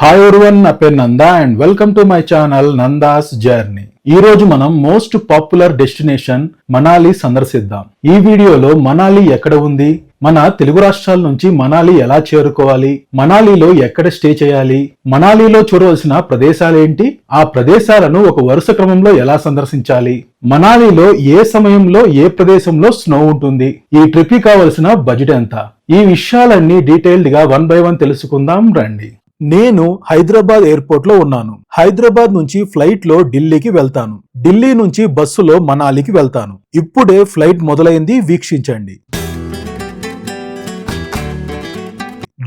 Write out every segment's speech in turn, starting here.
Hi everyone, నా పేరు Nanda and welcome to my channel Nanda's journey. ఈ రోజు మనం మోస్ట్ పాపులర్ డెస్టినేషన్ మనాలి సందర్శిద్దాం. ఈ వీడియోలో మనాలి ఎక్కడ ఉంది, మన తెలుగు రాష్ట్రాల నుంచి మనాలి ఎలా చేరుకోవాలి, మనాలిలో ఎక్కడ స్టే చేయాలి, మనాలిలో చూడవలసిన ప్రదేశాలు ఏంటి, ఆ ప్రదేశాలను ఒక వరుస క్రమంలో ఎలా సందర్శించాలి, మనాలిలో ఏ సమయంలో ఏ ప్రదేశంలో స్నో ఉంటుంది, ఈ ట్రిప్ కి కావలసిన బడ్జెట్ ఎంత, ఈ విషయాలన్నీ డీటెయిల్డ్ గా 1 by 1 తెలుసుకుందాం రండి. నేను హైదరాబాద్ ఎయిర్పోర్ట్ లో ఉన్నాను. హైదరాబాద్ నుంచి ఫ్లైట్ లో ఢిల్లీకి వెళ్తాను. ఢిల్లీ నుంచి బస్సులో మనాలికి వెళ్తాను. ఇప్పుడే ఫ్లైట్ మొదలైంది, వీక్షించండి.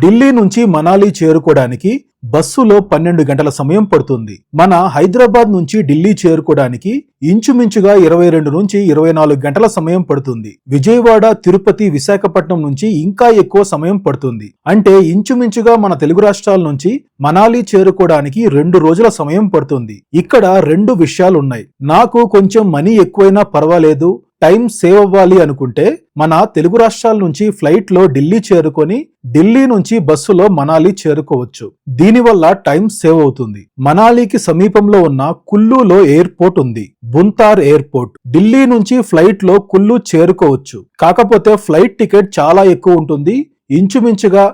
ఢిల్లీ నుంచి మనాలి చేరుకోవడానికి బస్సులో 12 గంటల సమయం పడుతుంది. మన హైదరాబాద్ నుంచి ఢిల్లీ చేరుకోవడానికి ఇంచుమించుగా 22 నుంచి 24 గంటల సమయం పడుతుంది. విజయవాడ, తిరుపతి, విశాఖపట్నం నుంచి ఇంకా ఎక్కువ సమయం పడుతుంది. అంటే ఇంచుమించుగా మన తెలుగు రాష్ట్రాల నుంచి మనాలి చేరుకోవడానికి 2 రోజుల సమయం పడుతుంది. ఇక్కడ 2 విషయాలున్నాయి. నాకు కొంచెం మనీ ఎక్కువైనా పర్వాలేదు, టైం సేవ్ అవ్వాలి అనుకుంటే మన తెలుగు రాష్ట్రాల నుంచి ఫ్లైట్ లో ఢిల్లీ చేరుకొని ఢిల్లీ నుంచి బస్సులో మనాలి చేరుకోవచ్చు. దీనివల్ల టైం సేవ్ అవుతుంది. మనాలికి సమీపంలో ఉన్న కుల్లులో ఎయిర్పోర్ట్ ఉంది, బుంతార్ ఎయిర్పోర్ట్. ఢిల్లీ నుంచి ఫ్లైట్ లో కుల్లు చేరుకోవచ్చు. కాకపోతే ఫ్లైట్ టికెట్ చాలా ఎక్కువ ఉంటుంది, ఇంచుమించుగా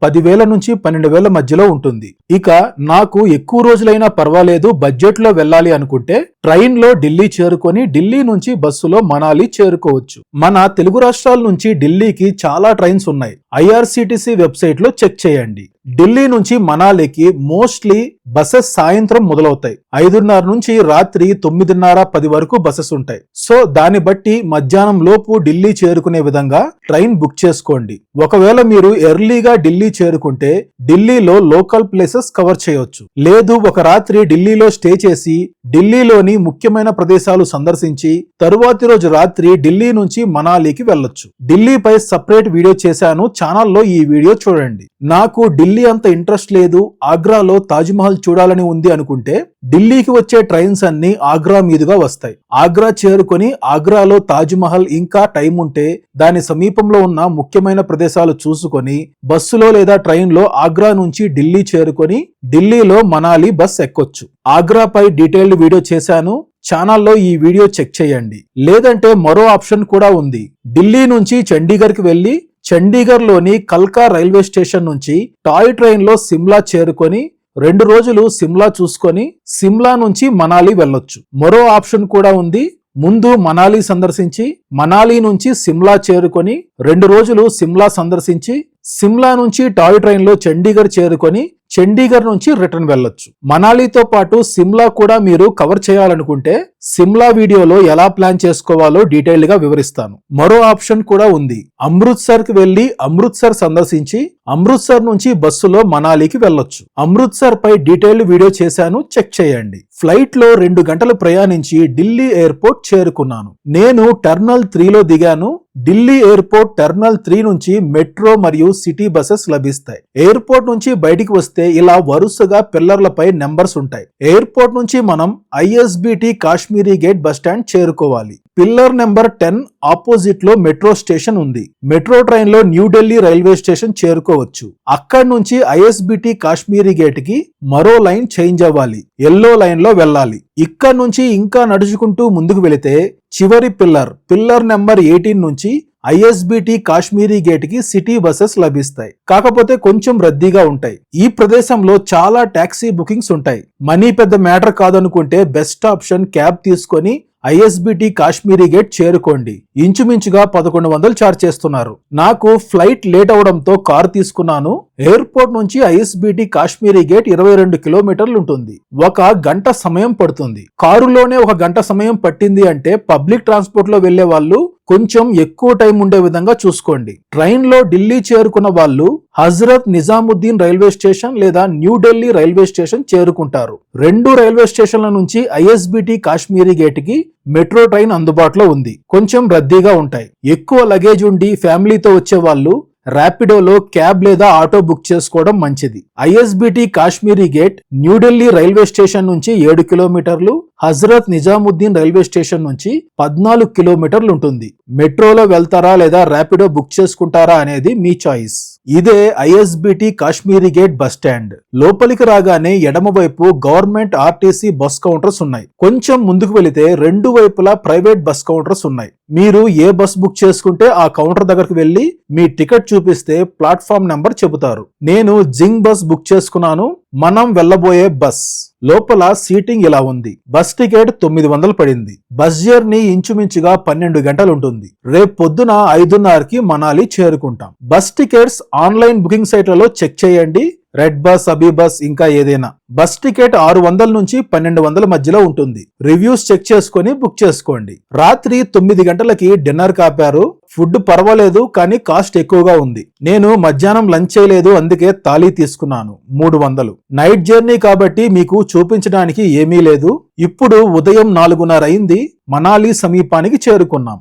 10,000 నుంచి 12,000 మధ్యలో ఉంటుంది. ఇక నాకు ఎక్కువ రోజులైనా పర్వాలేదు, బడ్జెట్ లో వెళ్ళాలి అనుకుంటే ట్రైన్ లో ఢిల్లీ చేరుకొని ఢిల్లీ నుంచి బస్సులో మనాలి చేరుకోవచ్చు. మన తెలుగు రాష్ట్రాల నుంచి ఢిల్లీకి చాలా ట్రైన్స్ ఉన్నాయి. IRCTC వెబ్సైట్ లో చెక్ చేయండి. ఢిల్లీ నుంచి మనాలికి మోస్ట్లీ బసెస్ సాయంత్రం మొదలవుతాయి. 5:30 నుంచి రాత్రి 9:30-10 వరకు బసెస్ ఉంటాయి. సో దాన్ని బట్టి మధ్యాహ్నం లోపు ఢిల్లీ చేరుకునే విధంగా ట్రైన్ బుక్ చేసుకోండి. ఒకవేళ మీరు ఎర్లీగా ఢిల్లీ చేరుకుంటే ఢిల్లీలో లోకల్ ప్లేసెస్ కవర్ చేయొచ్చు. లేదు, ఒక రాత్రి ఢిల్లీలో స్టే చేసి ఢిల్లీలోని ముఖ్యమైన ప్రదేశాలు సందర్శించి తరువాతి రోజు రాత్రి ఢిల్లీ నుంచి మనాలికి వెళ్ళొచ్చు. ఢిల్లీపై సపరేట్ వీడియో చేశాను, ఛానల్లో ఈ వీడియో చూడండి. నాకు ఢిల్లీ అంత ఇంట్రెస్ట్ లేదు, ఆగ్రాలో తాజ్మహల్ చూడాలని ఉంది అనుకుంటే ఢిల్లీకి వచ్చే ట్రైన్స్ అన్ని ఆగ్రా మీదుగా వస్తాయి. ఆగ్రా చేరుకొని ఆగ్రాలో తాజ్మహల్ ఇంకా టైం ఉంటే దాని సమీపంలో ఉన్న ముఖ్యమైన ప్రదేశాలు చూసుకొని బస్సులో లేదా ట్రైన్ లో ఆగ్రా నుంచి ఢిల్లీ చేరుకొని ఢిల్లీలో మనాలి బస్ ఎక్కొచ్చు. ఆగ్రాపై డీటెయిల్డ్ వీడియో చేశాను, ఛానల్లో ఈ వీడియో చెక్ చేయండి. లేదంటే మరో ఆప్షన్ కూడా ఉంది. ఢిల్లీ నుంచి చండీగఢ్ కి వెళ్లి చండీగఢ్ లోని కల్కా రైల్వే స్టేషన్ నుంచి టాయ్ ట్రైన్ లో సిమ్లా చేరుకొని 2 రోజులు సిమ్లా చూసుకొని సిమ్లా నుంచి మనాలి వెళ్ళొచ్చు. మరో ఆప్షన్ కూడా ఉంది. ముందు మనాలి సందర్శించి మనాలి నుంచి సిమ్లా చేరుకొని 2 రోజులు సిమ్లా సందర్శించి సిమ్లా నుంచి టాయ్ ట్రైన్ లో చండీగఢ్ చేరుకొని చండీగఢ్ నుంచి రిటర్న్ వెళ్ళొచ్చు. మనాలితో పాటు సిమ్లా కూడా మీరు కవర్ చేయాలనుకుంటే సిమ్లా వీడియోలో ఎలా ప్లాన్ చేసుకోవాలో డీటెయిల్డ్ గా వివరిస్తాను. మరో ఆప్షన్ కూడా ఉంది. అమృత్సర్ కి వెళ్లి అమృత్సర్ సందర్శించి అమృత్సర్ నుంచి బస్సులో మనాలికి వెళ్ళొచ్చు. అమృత్సర్ పై డీటెయిల్డ్ వీడియో చేశాను, చెక్ చేయండి. ఫ్లైట్ లో 2 గంటలు ప్రయాణించి ఢిల్లీ ఎయిర్పోర్ట్ చేరుకున్నాను. నేను టెర్మినల్ 3 లో దిగాను. ఢిల్లీ ఎయిర్పోర్ట్ టెర్మినల్ 3 నుంచి మెట్రో మరియు సిటీ బసెస్ లభిస్తాయి. ఎయిర్పోర్ట్ నుంచి బయటికి వస్తే ఇలా వరుసగా పిల్లర్లపై నెంబర్స్ ఉంటాయి. ఎయిర్పోర్ట్ నుంచి మనం ISBT Kashmiri gate bus stand చేరుకోవాలి. పిల్లర్ నెంబర్ 10 ఆపోజిట్ లో మెట్రో స్టేషన్ ఉంది. మెట్రో ట్రైన్ లో న్యూఢిల్లీ రైల్వే స్టేషన్ చేరుకోవచ్చు. అక్కడి నుంచి ISBT కాశ్మీరీ గేట్ కి మరో లైన్ చేంజ్ అవ్వాలి, ఎల్లో లైన్ లో వెళ్ళాలి. ఇక్కడ నుంచి ఇంకా నడుచుకుంటూ ముందుకు వెళితే చివరి పిల్లర్ నెంబర్ 18 నుంచి ISBT కాశ్మీరీ గేట్ కి సిటీ బసెస్ లభిస్తాయి. కాకపోతే కొంచెం రద్దీగా ఉంటాయి. ఈ ప్రదేశంలో చాలా టాక్సీ బుకింగ్స్ ఉంటాయి. మనీ పెద్ద మ్యాటర్ కాదనుకుంటే బెస్ట్ ఆప్షన్ క్యాబ్ తీసుకొని ISBT కాశ్మీరీ గేట్ చేరుకోండి. ఇంచుమించుగా 1100 ఛార్జ్ చేస్తున్నారు. నాకు ఫ్లైట్ లేట్ అవడంతో కారు తీసుకున్నాను. ఎయిర్పోర్ట్ నుంచి ISBT కాశ్మీరీ గేట్ 22 కిలోమీటర్లు ఉంటుంది. 1 గంట సమయం పడుతుంది. కారులోనే 1 గంట సమయం పట్టింది అంటే పబ్లిక్ ట్రాన్స్పోర్ట్ లో వెళ్లే వాళ్ళు కొంచెం ఎక్కువ టైం ఉండే విధంగా చూసుకోండి. ట్రైన్ లో ఢిల్లీ చేరుకున్న వాళ్ళు హజరత్ నిజాముద్దీన్ రైల్వే స్టేషన్ లేదా న్యూఢిల్లీ రైల్వే స్టేషన్ చేరుకుంటారు. 2 రైల్వే స్టేషన్ల నుంచి ISBT కాశ్మీరీ గేట్ కి మెట్రో ట్రైన్ అందుబాటులో ఉంది. కొంచెం రద్దీగా ఉంటాయి. ఎక్కువ లగేజ్ ఉండి ఫ్యామిలీతో వచ్చే వాళ్ళు ర్యాపిడోలో క్యాబ్ లేదా ఆటో బుక్ చేసుకోవడం మంచిది. ISBT Kashmiri gate New Delhi railway station నుంచి 7 కిలోమీటర్లు, హజరత్ నిజాముద్దీన్ రైల్వే స్టేషన్ నుంచి 14 కిలోమీటర్లు ఉంటుంది. మెట్రోలో వెళ్తారా లేదా ర్యాపిడో బుక్ చేసుకుంటారా అనేది మీ చాయిస్. ఇదే ISBT Kashmiri gate bus stand. లోపలికి రాగానే ఎడమవైపు గవర్నమెంట్ ఆర్టీసీ బస్ కౌంటర్స్ ఉన్నాయి. కొంచెం ముందుకు వెళితే రెండు వైపులా ప్రైవేట్ బస్ కౌంటర్స్ ఉన్నాయి. మీరు ఏ బస్ బుక్ చేసుకుంటే ఆ కౌంటర్ దగ్గరకు వెళ్లి మీ టికెట్ చూపిస్తే ప్లాట్ఫామ్ నెంబర్ చెబుతారు. నేను జింగ్ బస్ బుక్ చేసుకున్నాను. మనం వెళ్లబోయే బస్ లోపల సీటింగ్ ఇలా ఉంది. బస్ టికెట్ 900 పడింది. బస్ జర్నీ ఇంచుమించుగా 12 గంటలు ఉంటుంది. రేపు పొద్దున 5:30కి మనాలి చేరుకుంటాం. బస్ టికెట్స్ ఆన్లైన్ బుకింగ్ సైట్లలో చెక్ చేయండి. రెడ్ బస్, అబీ బస్, ఇంకా ఏదైనా. బస్ టికెట్ 600 నుంచి 1200 మధ్యలో ఉంటుంది. రివ్యూస్ చెక్ చేసుకుని బుక్ చేసుకోండి. రాత్రి 9 గంటలకి డిన్నర్ కాపారు. ఫుడ్ పర్వాలేదు, కానీ కాస్ట్ ఎక్కువగా ఉంది. నేను మధ్యాహ్నం లంచ్ చేయలేదు, అందుకే థాలీ తీసుకున్నాను. 300. నైట్ జర్నీ కాబట్టి మీకు చూపించడానికి ఏమీ లేదు. ఇప్పుడు ఉదయం 4:30 అయింది. మనాలి సమీపానికి చేరుకున్నాం.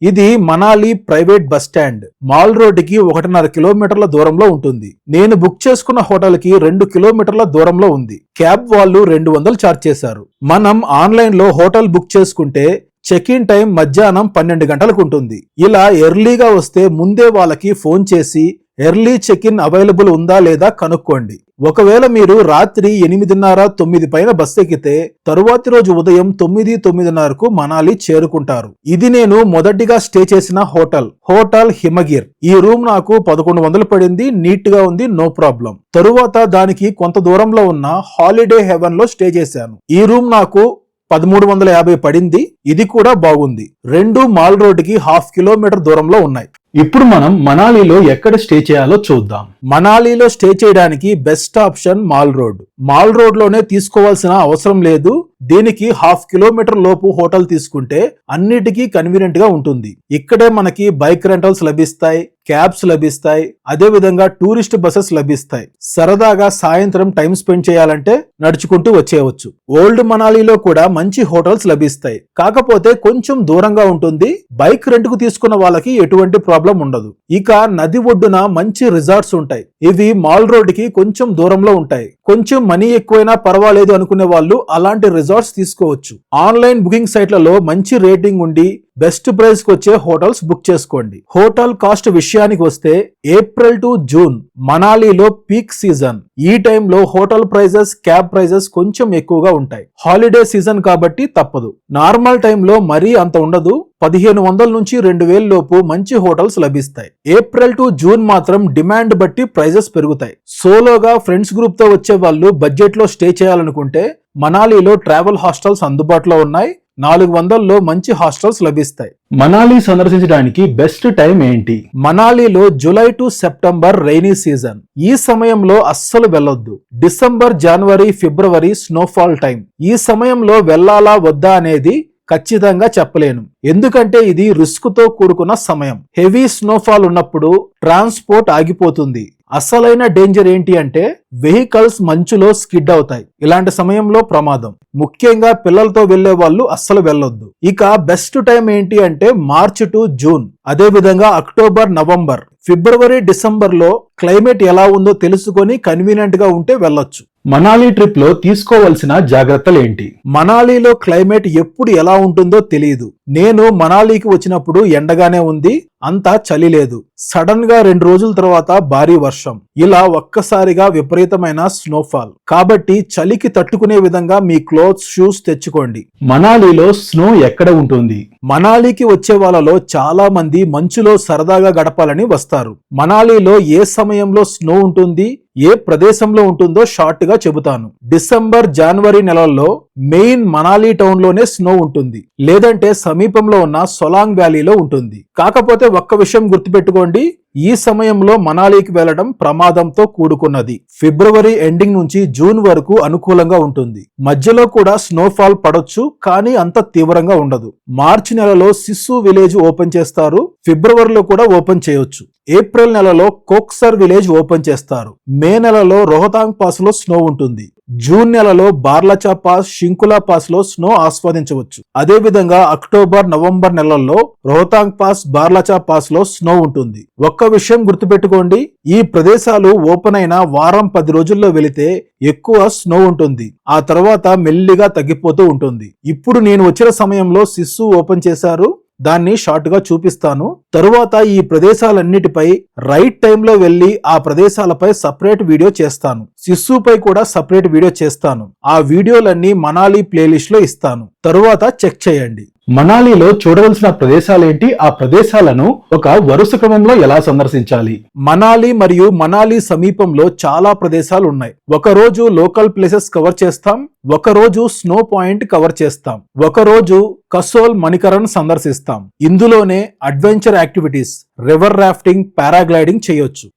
ఇది Manali private bus stand. Mall రోడ్డుకి 1.5 కిలోమీటర్ల దూరంలో ఉంటుంది. నేను బుక్ చేసుకున్న హోటల్ కి 2 కిలోమీటర్ల దూరంలో ఉంది. క్యాబ్ వాళ్ళు 200 ఛార్జ్ చేశారు. మనం ఆన్లైన్ లో హోటల్ బుక్ చేసుకుంటే చెక్ ఇన్ టైం మధ్యాహ్నం 12 గంటలకు ఉంటుంది. ఇలా ఎర్లీగా వస్తే ముందే వాళ్ళకి ఫోన్ చేసి ఎర్లీ చెక్ ఇన్ అవైలబుల్ ఉందా లేదా కనుక్కోండి. ఒకవేళ మీరు రాత్రి 8:30, 9 పైన బస్ ఎక్కితే తరువాతి రోజు ఉదయం 9, 9:30కు మనాలి చేరుకుంటారు. ఇది నేను మొదటిగా స్టే చేసిన హోటల్ హిమగిర్. ఈ రూమ్ నాకు 1100 పడింది. నీట్ గా ఉంది, నో ప్రాబ్లం. తరువాత దానికి కొంత దూరంలో ఉన్న హాలిడే హెవెన్ లో స్టే చేశాను. ఈ రూమ్ నాకు 1350 పడింది. ఇది కూడా బాగుంది. రెండు మాల్ రోడ్డుకి 1/2 కిలోమీటర్ దూరంలో ఉన్నాయి. ఇప్పుడు మనం మనాలిలో ఎక్కడ స్టే చేయాలో చూద్దాం. మనాలిలో స్టే చేయడానికి best option mall road. Mall road లోనే తీసుకోవాల్సిన అవసరం లేదు. దీనికి 1/2 కిలోమీటర్ లోపు హోటల్ తీసుకుంటే అన్నిటికీ కన్వీనియంట్ గా ఉంటుంది. ఇక్కడే మనకి బైక్ రెంటల్స్ లభిస్తాయి, క్యాబ్స్ లభిస్తాయి, అదే విధంగా టూరిస్ట్ బసెస్ లభిస్తాయి. సరదాగా సాయంత్రం టైం స్పెండ్ చేయాలంటే నడుచుకుంటూ వచ్చేయవచ్చు. ఓల్డ్ మనాలిలో కూడా మంచి హోటల్స్ లభిస్తాయి, కాకపోతే కొంచెం దూరంగా ఉంటుంది. బైక్ రెంట్ కు తీసుకున్న వాళ్ళకి ఎటువంటి ప్రాబ్లం ఉండదు. ఇక నది ఒడ్డున మంచి రిసార్ట్స్ ఉంటాయి. ఇవి మాల్ రోడ్ కి కొంచెం దూరంలో ఉంటాయి. కొంచెం మనీ ఎక్కువైనా పర్వాలేదు అనుకునే వాళ్ళు అలాంటి రిసార్ట్స్ తీసుకోవచ్చు. ఆన్లైన్ బుకింగ్ సైట్లలో మంచి రేటింగ్ ఉండి బెస్ట్ ప్రైస్ కి వచ్చే హోటల్స్ బుక్ చేసుకోండి. హోటల్ కాస్ట్ విషయానికి వస్తే ఏప్రిల్ టు జూన్ మనాలిలో పీక్ సీజన్. ఈ టైంలో హోటల్ ప్రైజెస్, క్యాబ్ ప్రైజెస్ కొంచెం ఎక్కువగా ఉంటాయి. హాలిడే సీజన్ కాబట్టి తప్పదు. నార్మల్ టైంలో మరీ అంత ఉండదు. 1500 నుంచి 2000 లోపు మంచి హోటల్స్ లభిస్తాయి. ఏప్రిల్ టు జూన్ మాత్రం డిమాండ్ బట్టి ప్రైజెస్ పెరుగుతాయి. సోలోగా ఫ్రెండ్స్ గ్రూప్ తో వచ్చే వాళ్ళు బడ్జెట్ లో స్టే చేయాలనుకుంటే మనాలిలో ట్రావెల్ హాస్టల్స్ అందుబాటులో ఉన్నాయి. 400లో మంచి హాస్టల్స్ లభిస్తాయి. మనాలి సందర్శించడానికి బెస్ట్ టైం ఏంటి? మనాలిలో July to September rainy season. ఈ సమయంలో అస్సలు వెళ్ళొద్దు. డిసెంబర్, జనవరి, ఫిబ్రవరి స్నోఫాల్ టైం. ఈ సమయంలో వెళ్ళాలా వద్దా అనేది ఖచ్చితంగా చెప్పలేను, ఎందుకంటే ఇది రిస్క్ తో కూడుకున్న సమయం. హెవీ స్నోఫాల్ ఉన్నప్పుడు ట్రాన్స్పోర్ట్ ఆగిపోతుంది. అసలైన డేంజర్ ఏంటి అంటే వెహికల్స్ మంచులో స్కిడ్ అవుతాయి. ఇలాంటి సమయంలో ప్రమాదం. ముఖ్యంగా పిల్లలతో వెళ్లే వాళ్ళు అస్సలు వెళ్ళొద్దు. ఇక బెస్ట్ టైం ఏంటి అంటే మార్చ్ టు జూన్, అదే విధంగా అక్టోబర్, నవంబర్, ఫిబ్రవరి, డిసెంబర్ లో క్లైమేట్ ఎలా ఉందో తెలుసుకొని కన్వీనియంట్ గా ఉంటే వెళ్ళొచ్చు. మనాలి ట్రిప్ లో తీసుకోవాల్సిన జాగ్రత్తలు ఏంటి? మనాలిలో క్లైమేట్ ఎప్పుడు ఎలా ఉంటుందో తెలియదు. నేను మనాలికి వచ్చినప్పుడు ఎండగానే ఉంది, అంతా చలి లేదు. సడన్ గా 2 రోజుల తర్వాత భారీ వర్షం, ఇలా ఒక్కసారిగా విపరీతమైన స్నోఫాల్. కాబట్టి చలికి తట్టుకునే విధంగా మీ క్లోత్స్, షూస్ తెచ్చుకోండి. మనాలిలో స్నో ఎక్కడ ఉంటుంది? మనాలికి వచ్చే వాళ్ళలో చాలా మంది మంచులో సరదాగా గడపాలని వస్తారు. మనాలిలో ఏ సమయంలో స్నో ఉంటుంది, ఏ ప్రదేశంలో ఉంటుందో షార్ట్ గా చెబుతాను. డిసెంబర్, జనవరి నెలల్లో మెయిన్ మనాలి టౌన్ లోనే స్నో ఉంటుంది, లేదంటే సమీపంలో ఉన్న సొలాంగ్ వ్యాలీలో ఉంటుంది. కాకపోతే ఒక్క విషయం గుర్తుపెట్టుకోండి, ఈ సమయంలో మనాలికి వెళ్లడం ప్రమాదంతో కూడుకున్నది. ఫిబ్రవరి ఎండింగ్ నుంచి జూన్ వరకు అనుకూలంగా ఉంటుంది. మధ్యలో కూడా స్నోఫాల్ పడొచ్చు, కానీ అంత తీవ్రంగా ఉండదు. మార్చి నెలలో సిస్సు విలేజ్ ఓపెన్ చేస్తారు. ఫిబ్రవరిలో కూడా ఓపెన్ చేయొచ్చు. ఏప్రిల్ నెలలో కోక్సర్ విలేజ్ ఓపెన్ చేస్తారు. మే నెలలో రోహతాంగ్ పాస్ లో స్నో ఉంటుంది. జూన్ నెలలో బార్లచా పాస్, షింకులా పాస్ లో స్నో ఆస్వాదించవచ్చు. అదే విధంగా అక్టోబర్, నవంబర్ నెలల్లో రోహతాంగ్ పాస్, బార్లచా పాస్ లో స్నో ఉంటుంది. ఒక్క విషయం గుర్తుపెట్టుకోండి, ఈ ప్రదేశాలు ఓపెన్ అయిన వారం 10 రోజుల్లో వెళితే ఎక్కువ స్నో ఉంటుంది. ఆ తర్వాత మెల్లిగా తగ్గిపోతూ ఉంటుంది. ఇప్పుడు నేను వచ్చిన సమయంలో సిస్సు ఓపెన్ చేశారు. దాన్ని షార్ట్ గా చూపిస్తాను. తరువాత ఈ ప్రదేశాలన్నిటిపై రైట్ టైంలో వెళ్లి ఆ ప్రదేశాలపై సపరేట్ వీడియో చేస్తాను. సిస్సుపై కూడా సపరేట్ వీడియో చేస్తాను. ఆ వీడియోలన్నీ మనాలి ప్లేలిస్ట్ లో ఇస్తాను. తరువాత చెక్ చేయండి. మనాలిలో చూడవలసిన ప్రదేశాలేంటి, ఆ ప్రదేశాలను ఒక వరుస క్రమంలో ఎలా సందర్శించాలి. మనాలి మరియు మనాలి సమీపంలో చాలా ప్రదేశాలు ఉన్నాయి. ఒక రోజు లోకల్ ప్లేసెస్ కవర్ చేస్తాం, ఒక రోజు స్నో పాయింట్ కవర్ చేస్తాం, ఒక రోజు కసోల్ మణికరణ్ సందర్శిస్తాం. ఇందులోనే adventure activities, river rafting, paragliding చేయొచ్చు.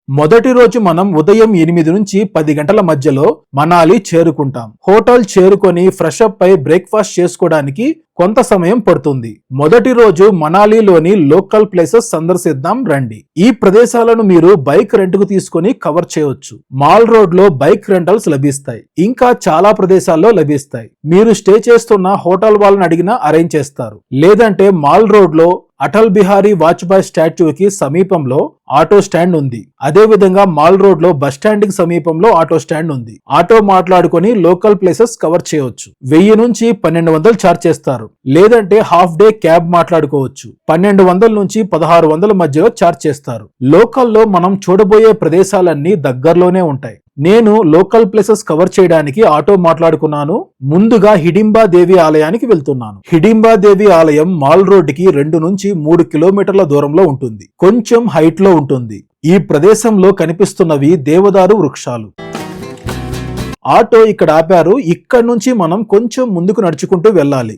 మొదటి రోజు మనం ఉదయం 8 నుంచి 10 గంటల మధ్యలో మనాలి చేరుకుంటాం. హోటల్ చేరుకొని ఫ్రెష్ అప్ అయి బ్రేక్ఫాస్ట్ చేసుకోవడానికి కొంత సమయం పడుతుంది. మొదటి రోజు మనాలిలోని లోకల్ ప్లేసెస్ సందర్శిద్దాం రండి. ఈ ప్రదేశాలను మీరు బైక్ రెంట్ కు తీసుకొని కవర్ చేయొచ్చు. మాల్ రోడ్ లో బైక్ రెంటల్స్ లభిస్తాయి. ఇంకా చాలా ప్రదేశాల్లో లభిస్తాయి. మీరు స్టే చేస్తున్న హోటల్ వాళ్ళని అడిగినా అరేంజ్ చేస్తారు. లేదంటే మాల్ రోడ్ లో అటల్ బిహారీ వాజ్పేయి స్టాచ్యూకి సమీపంలో ఆటో స్టాండ్ ఉంది. అదే విధంగా మాల్ రోడ్ లో బస్ స్టాండ్ కి సమీపంలో ఆటో స్టాండ్ ఉంది. ఆటో మాట్లాడుకొని లోకల్ ప్లేసెస్ కవర్ చేయొచ్చు. 1000 నుంచి 1200 ఛార్జ్ చేస్తారు. లేదంటే హాఫ్ డే క్యాబ్ మాట్లాడుకోవచ్చు. 1200 నుంచి 1600 మధ్యలో ఛార్జ్ చేస్తారు. లోకల్లో మనం చూడబోయే ప్రదేశాలన్నీ దగ్గరలోనే ఉంటాయి. నేను లోకల్ ప్లేసెస్ కవర్ చేయడానికి ఆటో మాట్లాడుకున్నాను. ముందుగా హిడింబా దేవి ఆలయానికి వెళ్తున్నాను. హిడింబా దేవి ఆలయం మాల్ రోడ్ కి 2 నుంచి 3 కిలోమీటర్ల దూరంలో ఉంటుంది. కొంచెం హైట్ లో ఉంటుంది. ఈ ప్రదేశంలో కనిపిస్తున్నవి దేవదారు వృక్షాలు. ఆటో ఇక్కడ ఆపారు. ఇక్కడ నుంచి మనం కొంచెం ముందుకు నడుచుకుంటూ వెళ్ళాలి.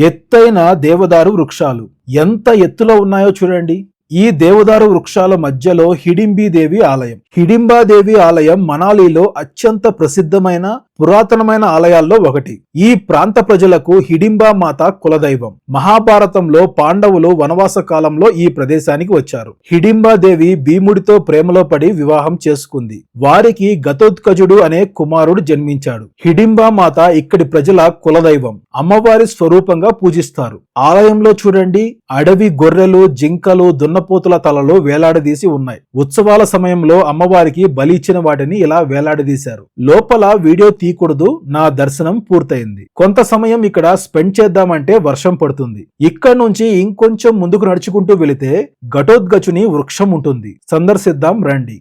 ఎత్తైన దేవదారు వృక్షాలు ఎంత ఎత్తులో ఉన్నాయో చూడండి. ఈ దేవదారు వృక్షాల మధ్యలో హిడింబీ దేవి ఆలయం. హిడింబా దేవి ఆలయం మనాలిలో అత్యంత ప్రసిద్ధమైన పురాతనమైన ఆలయాల్లో ఒకటి. ఈ ప్రాంత ప్రజలకు హిడింబా మాత కులదైవం. మహాభారతంలో పాండవులు వనవాస కాలంలో ఈ ప్రదేశానికి వచ్చారు. హిడింబా దేవి భీముడితో ప్రేమలో పడి వివాహం చేసుకుంది. వారికి ఘటోత్కచుడు అనే కుమారుడు జన్మించాడు. హిడింబా మాత ఇక్కడి ప్రజల కులదైవం. అమ్మవారి స్వరూపంగా పూజిస్తారు. ఆలయంలో చూడండి, అడవి గొర్రెలు, జింకలు, దున్నపోతుల తలలు వేలాడదీసి ఉన్నాయి. ఉత్సవాల సమయంలో అమ్మవారికి బలి ఇచ్చిన వాటిని ఇలా వేలాడదీశారు. లోపల వీడియో తీయకూడదు. నా దర్శనం పూర్తయింది. కొంత సమయం ఇక్కడ స్పెండ్ చేద్దామంటే వర్షం పడుతుంది. ఇక్కడ నుంచి ఇంకొంచెం ముందుకు నడుచుకుంటూ వెళితే ఘటోత్కచుని వృక్షం ఉంటుంది. సందర్శిద్దాం రండి.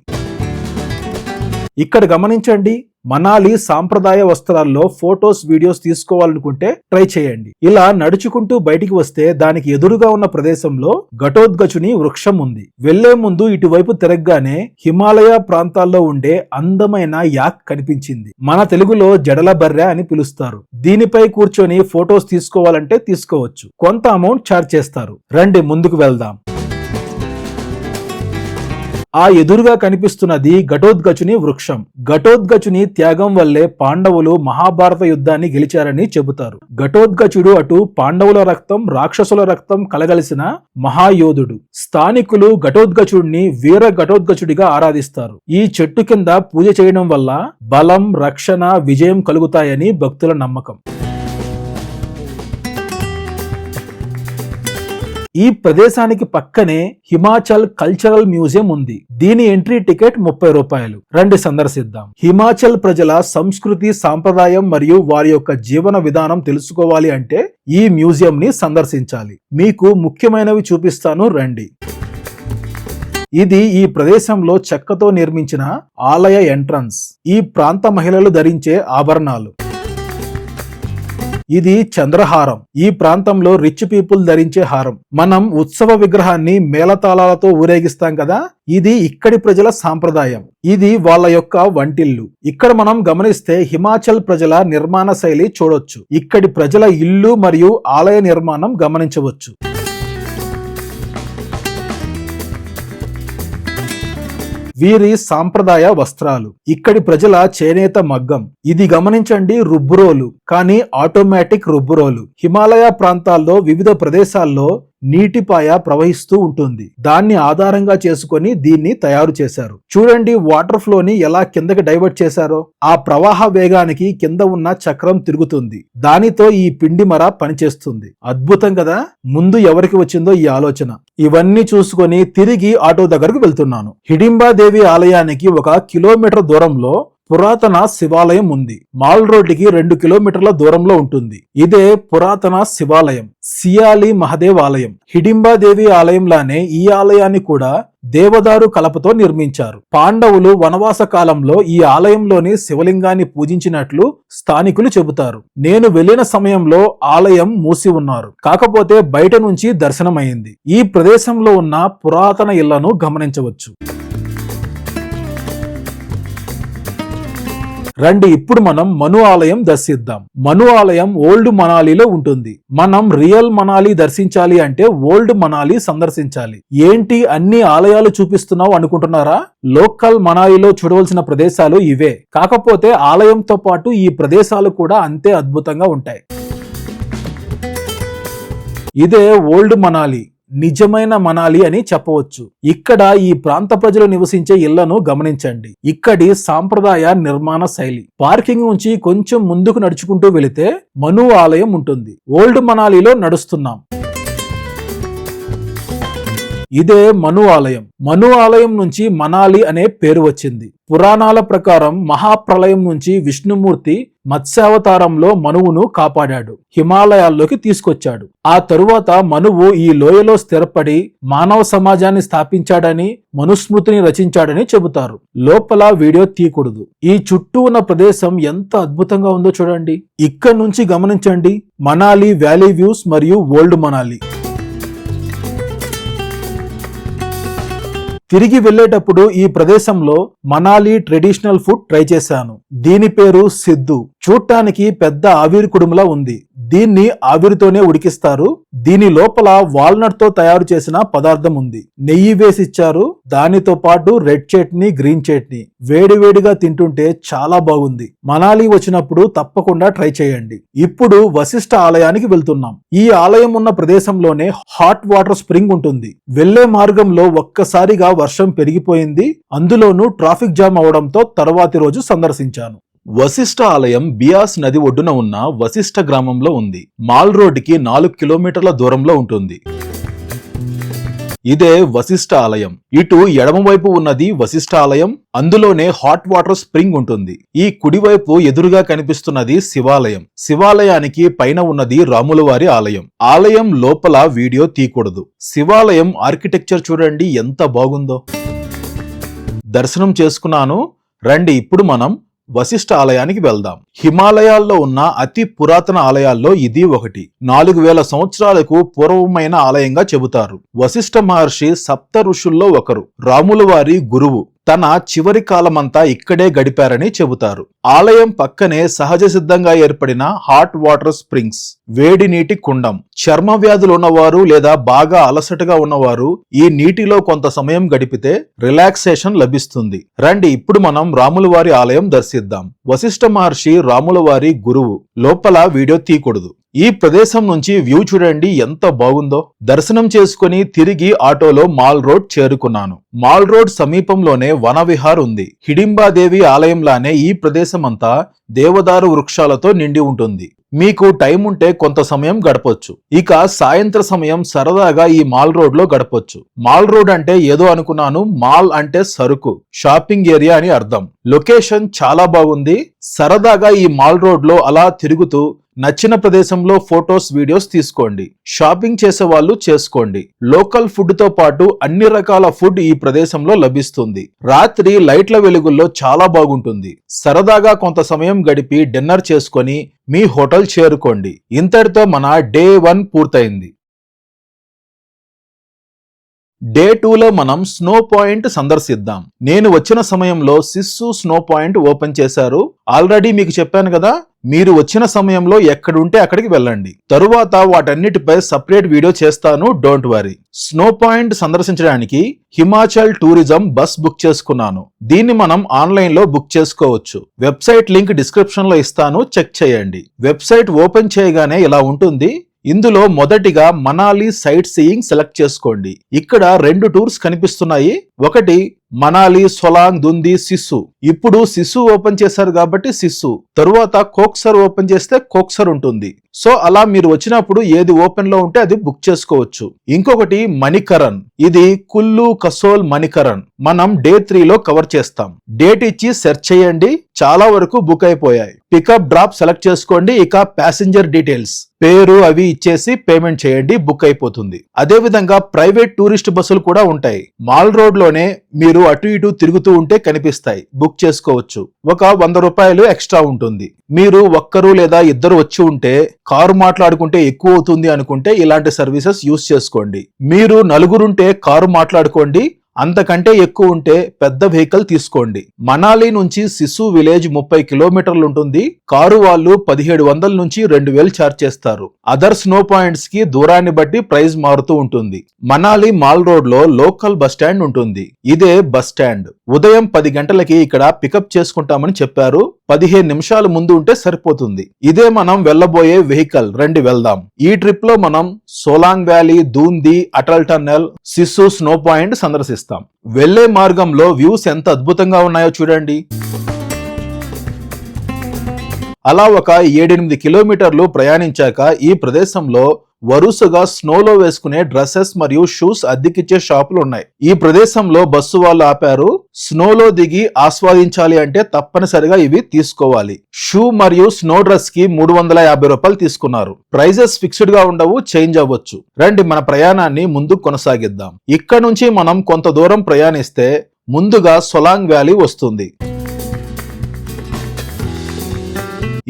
ఇక్కడ గమనించండి, మనాలి సాంప్రదాయ వస్త్రాల్లో ఫోటోస్, వీడియోస్ తీసుకోవాలనుకుంటే ట్రై చేయండి. ఇలా నడుచుకుంటూ బయటికి వస్తే దానికి ఎదురుగా ఉన్న ప్రదేశంలో ఘటోత్కచుని వృక్షం ఉంది. వెళ్లే ముందు ఇటువైపు తిరగగానే హిమాలయ ప్రాంతాల్లో ఉండే అందమైన యాక్ కనిపించింది. మన తెలుగులో జడల బర్రె అని పిలుస్తారు. దీనిపై కూర్చొని ఫోటోస్ తీసుకోవాలంటే తీసుకోవచ్చు. కొంత అమౌంట్ ఛార్జ్ చేస్తారు. రండి ముందుకు వెళ్దాం. ఆ ఎదురుగా కనిపిస్తున్నది ఘటోత్కచుని వృక్షం. ఘటోత్కచుని త్యాగం వల్లే పాండవులు మహాభారత యుద్ధాన్ని గెలిచారని చెబుతారు. ఘటోత్కచుడు అటు పాండవుల రక్తం, రాక్షసుల రక్తం కలగలిసిన మహాయోధుడు. స్థానికులు ఘటోత్కచుడిని వీర ఘటోత్కచుడిగా ఆరాధిస్తారు. ఈ చెట్టు కింద పూజ చేయడం వల్ల బలం, రక్షణ, విజయం కలుగుతాయని భక్తుల నమ్మకం. ఈ ప్రదేశానికి పక్కనే హిమాచల్ కల్చరల్ మ్యూజియం ఉంది. దీని ఎంట్రీ టికెట్ 30 రూపాయలు. రండి సందర్శిద్దాం. హిమాచల్ ప్రజల సంస్కృతి, సాంప్రదాయం మరియు వారి యొక్క జీవన విధానం తెలుసుకోవాలి అంటే ఈ మ్యూజియం ని సందర్శించాలి. మీకు ముఖ్యమైనవి చూపిస్తాను రండి. ఇది ఈ ప్రదేశంలో చెక్కతో నిర్మించిన ఆలయ ఎంట్రన్స్. ఈ ప్రాంత మహిళలు ధరించే ఆభరణాలు. ఇది చంద్రహారం. ఈ ప్రాంతంలో రిచ్ పీపుల్ ధరించే హారం. మనం ఉత్సవ విగ్రహాన్ని మేళతాళాలతో ఊరేగిస్తాం కదా, ఇది ఇక్కడి ప్రజల సాంప్రదాయం. ఇది వాళ్ళ యొక్క వంటిల్లు. ఇక్కడ మనం గమనిస్తే హిమాచల్ ప్రజల నిర్మాణ శైలి చూడొచ్చు. ఇక్కడి ప్రజల ఇల్లు మరియు ఆలయ నిర్మాణం గమనించవచ్చు. వీరి సాంప్రదాయ వస్త్రాలు. ఇక్కడి ప్రజల చేనేత మగ్గం. ఇది గమనించండి, రుబ్బురోలు, కానీ ఆటోమేటిక్ రుబ్బురోలు. హిమాలయ ప్రాంతాల్లో వివిధ ప్రదేశాల్లో నీటిపాయ ప్రవహిస్తూ ఉంటుంది. దాన్ని ఆధారంగా చేసుకొని దీన్ని తయారు చేశారు. చూడండి వాటర్ ఫ్లోని ఎలా కిందకి డైవర్ట్ చేశారో. ఆ ప్రవాహ వేగానికి కింద ఉన్న చక్రం తిరుగుతుంది. దానితో ఈ పిండి మర పనిచేస్తుంది. అద్భుతం కదా. ముందు ఎవరికి వచ్చిందో ఈ ఆలోచన. ఇవన్నీ చూసుకొని తిరిగి ఆటో దగ్గరకు వెళ్తున్నాను. హిడింబా దేవి ఆలయానికి 1 కిలోమీటర్ దూరంలో పురాతన శివాలయం ఉంది. మాల్ రోడ్డుకి 2 కిలోమీటర్ల దూరంలో ఉంటుంది. ఇదే పురాతన శివాలయం, సియాలి మహదేవ్ ఆలయం. హిడింబాదేవి ఆలయంలానే ఈ ఆలయాన్ని కూడా దేవదారు కలపతో నిర్మించారు. పాండవులు వనవాస కాలంలో ఈ ఆలయంలోని శివలింగాన్ని పూజించినట్లు స్థానికులు చెబుతారు. నేను వెళ్లిన సమయంలో ఆలయం మూసి ఉన్నారు, కాకపోతే బయట నుంచి దర్శనమైంది. ఈ ప్రదేశంలో ఉన్న పురాతన ఇళ్లను గమనించవచ్చు. రండి ఇప్పుడు మనం మను ఆలయం దర్శిద్దాం. మను ఆలయం ఓల్డ్ మనాలిలో ఉంటుంది. మనం రియల్ మనాలి దర్శించాలి అంటే ఓల్డ్ మనాలి సందర్శించాలి. ఏంటి అన్ని ఆలయాలు చూపిస్తున్నావు అనుకుంటున్నారా? లోకల్ మనాలిలో చూడవలసిన ప్రదేశాలు ఇవే. కాకపోతే ఆలయంతో పాటు ఈ ప్రదేశాలు కూడా అంతే అద్భుతంగా ఉంటాయి. ఇదే ఓల్డ్ మనాలి, నిజమైన మనాలి అని చెప్పవచ్చు. ఇక్కడ ఈ ప్రాంత ప్రజలు నివసించే ఇళ్లను గమనించండి. ఇక్కడి సాంప్రదాయ నిర్మాణ శైలి. పార్కింగ్ నుంచి కొంచెం ముందుకు నడుచుకుంటూ వెళితే మను ఆలయం ఉంటుంది. ఓల్డ్ మనాలిలో నడుస్తున్నాం. ఇదే మను ఆలయం. మను ఆలయం నుంచి మనాలి అనే పేరు వచ్చింది. పురాణాల ప్రకారం మహాప్రళయం నుంచి విష్ణుమూర్తి మత్స్యావతారంలో మనువును కాపాడాడు, హిమాలయాల్లోకి తీసుకొచ్చాడు. ఆ తరువాత మనువు ఈ లోయలో స్థిరపడి మానవ సమాజాన్ని స్థాపించాడని, మనుస్మృతిని రచించాడని చెబుతారు. లోపల వీడియో తీయకూడదు. ఈ చుట్టూ ఉన్న ప్రదేశం ఎంత అద్భుతంగా ఉందో చూడండి. ఇక్కడ నుంచి గమనించండి మనాలి వ్యాలీ వ్యూస్ మరియు ఓల్డ్ మనాలి. తిరిగి వెళ్లేటప్పుడు ఈ ప్రదేశంలో మనాలి ట్రెడిషనల్ ఫుడ్ ట్రై చేశాను. దీని పేరు సిద్ధు. చూడటానికి పెద్ద ఆవిరి కుడుములా ఉంది. దీన్ని ఆవిరితోనే ఉడికిస్తారు. దీని లోపల వాల్నట్ తో తయారు చేసిన పదార్థం ఉంది. నెయ్యి వేసిచ్చారు. దానితో పాటు రెడ్ చట్నీ, గ్రీన్ చట్నీ. వేడివేడిగా తింటుంటే చాలా బాగుంది. మనాలి వచ్చినప్పుడు తప్పకుండా ట్రై చేయండి. ఇప్పుడు వశిష్ఠ ఆలయానికి వెళ్తున్నాం. ఈ ఆలయం ఉన్న ప్రదేశంలోనే హాట్ వాటర్ స్ప్రింగ్ ఉంటుంది. వెళ్లే మార్గంలో ఒక్కసారిగా వర్షం పెరిగిపోయింది. అందులోనూ ట్రాఫిక్ జామ్ అవడంతో తర్వాతి రోజు సందర్శించాను. వశిష్ఠ ఆలయం బియాస్ నది ఒడ్డున ఉన్న వశిష్ఠ గ్రామంలో ఉంది. మాల్ రోడ్డుకి 4 కిలోమీటర్ల దూరంలో ఉంటుంది. ఇదే వశిష్ఠ ఆలయం. ఇటు ఎడమవైపు ఉన్నది వశిష్ఠ ఆలయం. అందులోనే హాట్ వాటర్ స్ప్రింగ్ ఉంటుంది. ఈ కుడివైపు ఎదురుగా కనిపిస్తున్నది శివాలయం. శివాలయానికి పైన ఉన్నది రాములవారి ఆలయం. ఆలయం లోపల వీడియో తీయకూడదు. శివాలయం ఆర్కిటెక్చర్ చూడండి ఎంత బాగుందో. దర్శనం చేసుకున్నాను. రండి ఇప్పుడు మనం వశిష్ఠ ఆలయానికి వెళ్దాం. హిమాలయాల్లో ఉన్న అతి పురాతన ఆలయాల్లో ఇది ఒకటి. 4000 సంవత్సరాలకు పూర్వమైన ఆలయంగా చెబుతారు. వశిష్ఠ మహర్షి సప్త ఋషుల్లో ఒకరు. రాములవారి గురువు. తన చివరి కాలమంతా ఇక్కడే గడిపారని చెబుతారు. ఆలయం పక్కనే సహజ సిద్ధంగా ఏర్పడిన హాట్ వాటర్ స్ప్రింగ్స్, వేడి నీటి కుండం. చర్మ వ్యాధులు ఉన్నవారు లేదా బాగా అలసటగా ఉన్నవారు ఈ నీటిలో కొంత సమయం గడిపితే రిలాక్సేషన్ లభిస్తుంది. రండి ఇప్పుడు మనం రాములవారి ఆలయం దర్శిద్దాం. వశిష్ఠ మహర్షి రాములవారి గురువు. లోపల వీడియో తీయకూడదు. ఈ ప్రదేశం నుంచి వ్యూ చూడండి ఎంత బాగుందో. దర్శనం చేసుకుని తిరిగి ఆటోలో మాల్ రోడ్ చేరుకున్నాను. మాల్ రోడ్ సమీపంలోనే వనవిహార్ ఉంది. హిడింబాదేవి ఆలయంలానే ఈ ప్రదేశం అంతా దేవదారు వృక్షాలతో నిండి ఉంటుంది. మీకు టైం ఉంటే కొంత సమయం గడపొచ్చు. ఇక సాయంత్ర సమయం సరదాగా ఈ మాల్ రోడ్ లో గడపొచ్చు. మాల్ రోడ్ అంటే ఏదో అనుకున్నాను. మాల్ అంటే సరుకు, షాపింగ్ ఏరియా అని అర్థం. లొకేషన్ చాలా బాగుంది. సరదాగా ఈ మాల్ రోడ్ లో అలా తిరుగుతూ నచ్చిన ప్రదేశంలో ఫొటోస్, వీడియోస్ తీసుకోండి. షాపింగ్ చేసే వాళ్ళు చేసుకోండి. లోకల్ ఫుడ్ తో పాటు అన్ని రకాల ఫుడ్ ఈ ప్రదేశంలో లభిస్తుంది. రాత్రి లైట్ల వెలుగుల్లో చాలా బాగుంటుంది. సరదాగా కొంత సమయం గడిపి డిన్నర్ చేసుకొని మీ హోటల్ చేరుకోండి. ఇంతటితో మన డే 1 పూర్తయింది. డే 2లో మనం స్నో పాయింట్ సందర్శిద్దాం. నేను వచ్చిన సమయంలో సిస్సు స్నో పాయింట్ ఓపెన్ చేశారు. ఆల్రెడీ మీకు చెప్పాను కదా, మీరు వచ్చిన సమయంలో ఎక్కడుంటే అక్కడికి వెళ్ళండి. తరువాత వాటన్నిటిపై సపరేట్ వీడియో చేస్తాను, డోంట్ వరీ. స్నో పాయింట్ సందర్శించడానికి హిమాచల్ టూరిజం బస్ బుక్ చేసుకున్నాను. దీన్ని మనం ఆన్లైన్ లో బుక్ చేసుకోవచ్చు. వెబ్సైట్ లింక్ డిస్క్రిప్షన్ లో ఇస్తాను, చెక్ చేయండి. వెబ్సైట్ ఓపెన్ చేయగానే ఇలా ఉంటుంది. ఇందులో మొదటిగా మనాలి సైట్ సీయింగ్ సెలెక్ట్ చేసుకోండి. ఇక్కడ 2 టూర్స్ కనిపిస్తున్నాయి. ఒకటి మనాలి, సొలాంగ్, దుంది, సిస్సు. ఇప్పుడు సిస్సు ఓపెన్ చేశారు కాబట్టి సిస్సు. తరువాత కోక్సర్ ఓపెన్ చేస్తే కోక్సర్ ఉంటుంది. సో అలా మీరు వచ్చినప్పుడు ఏది ఓపెన్ లో ఉంటే అది బుక్ చేసుకోవచ్చు. ఇంకొకటి మణికరణ్, ఇది కుల్లు కసోల్ మణికరణ్, మనం డే 3 లో కవర్ చేస్తాం. డేట్ ఇచ్చి సెర్చ్ చేయండి, చాలా వరకు బుక్ అయిపోయాయి. పికప్ డ్రాప్ సెలెక్ట్ చేసుకోండి, ఇక ప్యాసింజర్ డీటెయిల్స్ పేరు అవి ఇచ్చేసి పేమెంట్ చేయండి, బుక్ అయిపోతుంది. అదే విధంగా ప్రైవేట్ టూరిస్ట్ బస్సులు కూడా ఉంటాయి. మాల్ రోడ్ లోనే మీరు అటు ఇటు తిరుగుతూ ఉంటే కనిపిస్తాయి, బుక్ చేసుకోవచ్చు. ఒక 100 రూపాయలు ఎక్స్ట్రా ఉంటుంది. మీరు ఒక్కరు లేదా ఇద్దరు వచ్చి ఉంటే కారు మాట్లాడుకుంటే ఎక్కువ అవుతుంది అనుకుంటే ఇలాంటి సర్వీసెస్ యూస్ చేసుకోండి. మీరు నలుగురుంటే కారు మాట్లాడుకోండి, అంతకంటే ఎక్కువ ఉంటే పెద్ద వెహికల్ తీసుకోండి. మనాలి నుంచి సిసు విలేజ్ 30 కిలోమీటర్లు ఉంటుంది. కారు వాళ్ళు 1700 నుంచి 2000 ఛార్జ్ చేస్తారు. అదర్ స్నో పాయింట్స్ కి దూరాన్ని బట్టి ప్రైస్ మారుతూ ఉంటుంది. మనాలి మాల్ రోడ్ లో లోకల్ బస్ స్టాండ్ ఉంటుంది. ఇదే బస్ స్టాండ్. ఉదయం 10 గంటలకి ఇక్కడ పికప్ చేసుకుంటామని చెప్పారు. 15 నిమిషాల ముందు ఉంటే సరిపోతుంది. ఇదే మనం వెళ్ళబోయే వెహికల్. రండి వెళ్దాం. ఈ ట్రిప్ లో మనం Solang valley, దూంది, Atal tunnel, Sissu snow point సందర్శిస్తాం. వెళ్లే మార్గంలో వ్యూస్ ఎంత అద్భుతంగా ఉన్నాయో చూడండి. అలా ఒక 7-8 కిలోమీటర్లు ప్రయాణించాక ఈ ప్రదేశంలో వరుసగా స్నోలో వేసుకునే డ్రెస్సెస్ మరియు షూస్ అద్దెకిచ్చే షాపులు ఉన్నాయి. ఈ ప్రదేశంలో బస్సు వాళ్ళు ఆపారు. స్నోలో దిగి ఆస్వాదించాలి అంటే తప్పనిసరిగా ఇవి తీసుకోవాలి. షూ మరియు స్నో డ్రెస్ కి 350 రూపాయలు తీసుకున్నారు. ప్రైజెస్ ఫిక్స్డ్ గా ఉండవు, చేంజ్ అవ్వచ్చు. రండి మన ప్రయాణాన్ని ముందుకు కొనసాగిద్దాం. ఇక్కడ నుంచి మనం కొంత దూరం ప్రయాణిస్తే ముందుగా సోలాంగ్ వ్యాలీ వస్తుంది.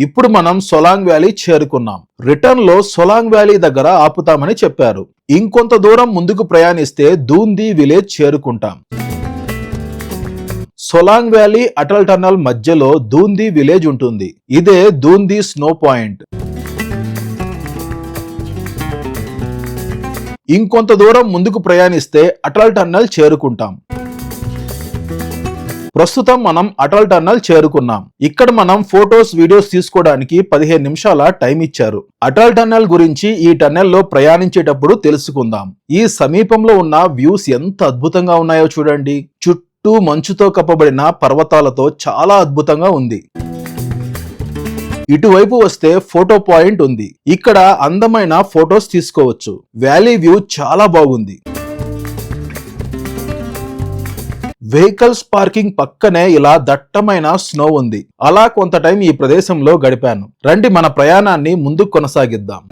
ఇప్పుడు మనం సోలాంగ్ వ్యాలీ చేరుకున్నాం. రిటర్న్ లో సోలాంగ్ వ్యాలీ దగ్గర ఆపుతామని చెప్పారు. ఇంకొంత దూరం ముందుకు ప్రయాణిస్తే దూంది విలేజ్ చేరుకుంటాం. సోలాంగ్ వ్యాలీ, అటల్ టన్నల్ మధ్యలో దూంది విలేజ్ ఉంటుంది. ఇదే దూంది స్నో పాయింట్. ఇంకొంత దూరం ముందుకు ప్రయాణిస్తే అటల్ టన్నల్ చేరుకుంటాం. ప్రస్తుతం మనం అటల్ టన్నల్ చేరుకున్నాం. ఇక్కడ మనం ఫోటోస్, వీడియోస్ తీసుకోవడానికి 15 నిమిషాల టైం ఇచ్చారు. అటల్ టన్నల్ గురించి ఈ టన్నెల్లో ప్రయాణించేటప్పుడు తెలుసుకుందాం. ఈ సమీపంలో ఉన్న వ్యూస్ ఎంత అద్భుతంగా ఉన్నాయో చూడండి. చుట్టూ మంచుతో కప్పబడిన పర్వతాలతో చాలా అద్భుతంగా ఉంది. ఇటువైపు వస్తే ఫోటో పాయింట్ ఉంది. ఇక్కడ అందమైన ఫోటోస్ తీసుకోవచ్చు. వ్యాలీ వ్యూ చాలా బాగుంది. వెహికల్స్ పార్కింగ్ పక్కనే ఇలా దట్టమైన స్నో ఉంది. అలా కొంత టైం ఈ ప్రదేశంలో గడిపాను. రండి మన ప్రయాణాన్ని ముందుకు కొనసాగిద్దాం.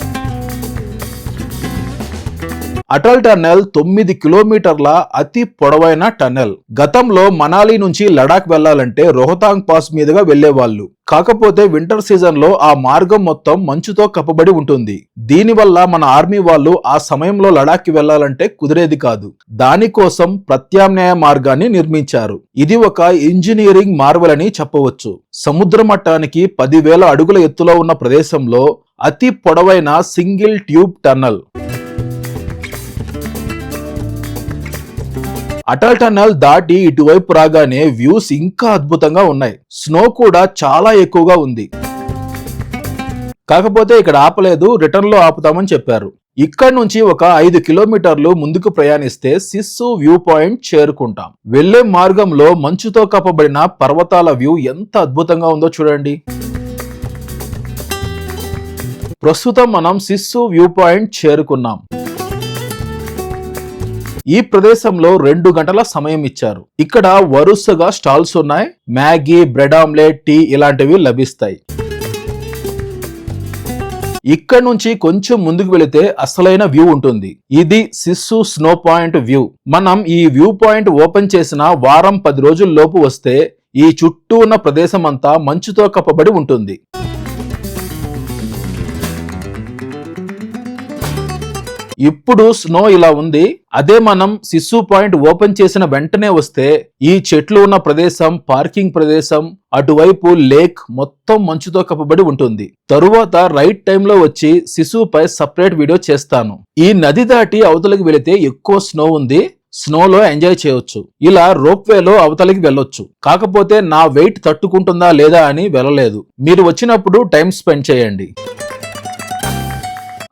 అటల్ టన్నెల్ 9 కిలోమీటర్ల అతి పొడవైన టన్నెల్. గతంలో మనాలి నుంచి లడాక్ వెళ్లాలంటే రోహతాంగ్ పాస్ మీదుగా వెళ్లేవాళ్లు. కాకపోతే వింటర్ సీజన్ లో ఆ మార్గం మొత్తం మంచుతో కప్పబడి ఉంటుంది. దీనివల్ల మన ఆర్మీ వాళ్ళు ఆ సమయంలో లడాక్ కి వెళ్లాలంటే కుదిరేది కాదు. దానికోసం ప్రత్యామ్నాయ మార్గాన్ని నిర్మించారు. ఇది ఒక ఇంజనీరింగ్ మార్వెల్ అని చెప్పవచ్చు. సముద్ర మట్టానికి 10,000 అడుగుల ఎత్తులో ఉన్న ప్రదేశంలో అతి పొడవైన single tube tunnel. Atal tunnel దాటి ఇటువైపు రాగానే వ్యూస్ ఇంకా అద్భుతంగా ఉన్నాయి. స్నో కూడా చాలా ఎక్కువగా ఉంది. కాకపోతే ఇక్కడ ఆపలేదు, రిటర్న్ లో ఆపుతామని చెప్పారు. ఇక్కడ నుంచి ఒక 5 కిలోమీటర్లు ముందుకు ప్రయాణిస్తే సిస్సు వ్యూ పాయింట్ చేరుకుంటాం. వెళ్లే మార్గంలో మంచుతో కప్పబడిన పర్వతాల వ్యూ ఎంత అద్భుతంగా ఉందో చూడండి. ప్రస్తుతం మనం సిస్సు వ్యూ పాయింట్ చేరుకున్నాం. ఈ ప్రదేశంలో 2 గంటల సమయం ఇచ్చారు. ఇక్కడ వరుసగా స్టాల్స్ ఉన్నాయి. మ్యాగీ, బ్రెడ్ ఆమ్లెట్, టీ ఇలాంటివి లభిస్తాయి. ఇక్కడ నుంచి కొంచెం ముందుకు వెళితే అసలైన వ్యూ ఉంటుంది. ఇది సిస్సు స్నో పాయింట్ వ్యూ. మనం ఈ వ్యూ పాయింట్ ఓపెన్ చేసిన వారం 10 రోజుల లోపు వస్తే ఈ చుట్టూ ఉన్న ప్రదేశం అంతా మంచుతో కప్పబడి ఉంటుంది. ఇప్పుడు స్నో ఇలా ఉంది. అదే మనం సిస్సు పాయింట్ ఓపెన్ చేసిన వెంటనే వస్తే ఈ చెట్లు ఉన్న ప్రదేశం, పార్కింగ్ ప్రదేశం, అటువైపు లేక్ మొత్తం మంచుతో కప్పబడి ఉంటుంది. తరువాత రైట్ టైంలో వచ్చి సిస్సుపై సపరేట్ వీడియో చేస్తాను. ఈ నది దాటి అవతలికి వెళితే ఎక్కువ స్నో ఉంది. స్నోలో ఎంజాయ్ చేయొచ్చు. ఇలా రోప్వేలో అవతలికి వెళ్ళొచ్చు. కాకపోతే నా వెయిట్ తట్టుకుంటుందా లేదా అని వెళ్ళలేదు. మీరు వచ్చినప్పుడు టైం స్పెండ్ చేయండి.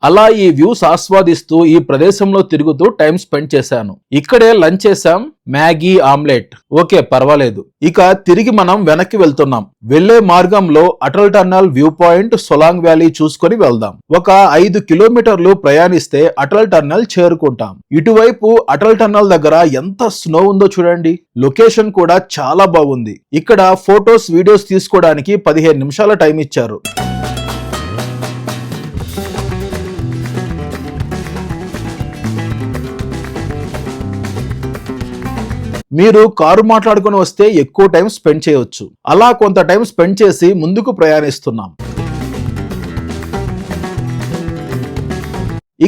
అలా ఈ వ్యూస్ ఆస్వాదిస్తూ ఈ ప్రదేశంలో తిరుగుతూ టైం స్పెండ్ చేశాను. ఇక్కడే లంచ్ చేశాం, మ్యాగీ ఆమ్లెట్. ఓకే, పర్వాలేదు. ఇక తిరిగి మనం వెనక్కి వెళ్తున్నాం. వెళ్లే మార్గంలో Atal tunnel view point, Solang valley చూసుకొని వెళ్దాం. ఒక 5 కిలోమీటర్లు ప్రయాణిస్తే అటల్ టన్నల్ చేరుకుంటాం. ఇటువైపు అటల్ టన్నల్ దగ్గర ఎంత స్నో ఉందో చూడండి. లొకేషన్ కూడా చాలా బాగుంది. ఇక్కడ ఫొటోస్, వీడియోస్ తీసుకోవడానికి 15 నిమిషాల టైం ఇచ్చారు. మీరు కారు మాట్లాడుకుని వస్తే ఎక్కువ టైం స్పెండ్ చేయవచ్చు. అలా కొంత టైం స్పెండ్ చేసి ముందుకు ప్రయాణిస్తున్నాం.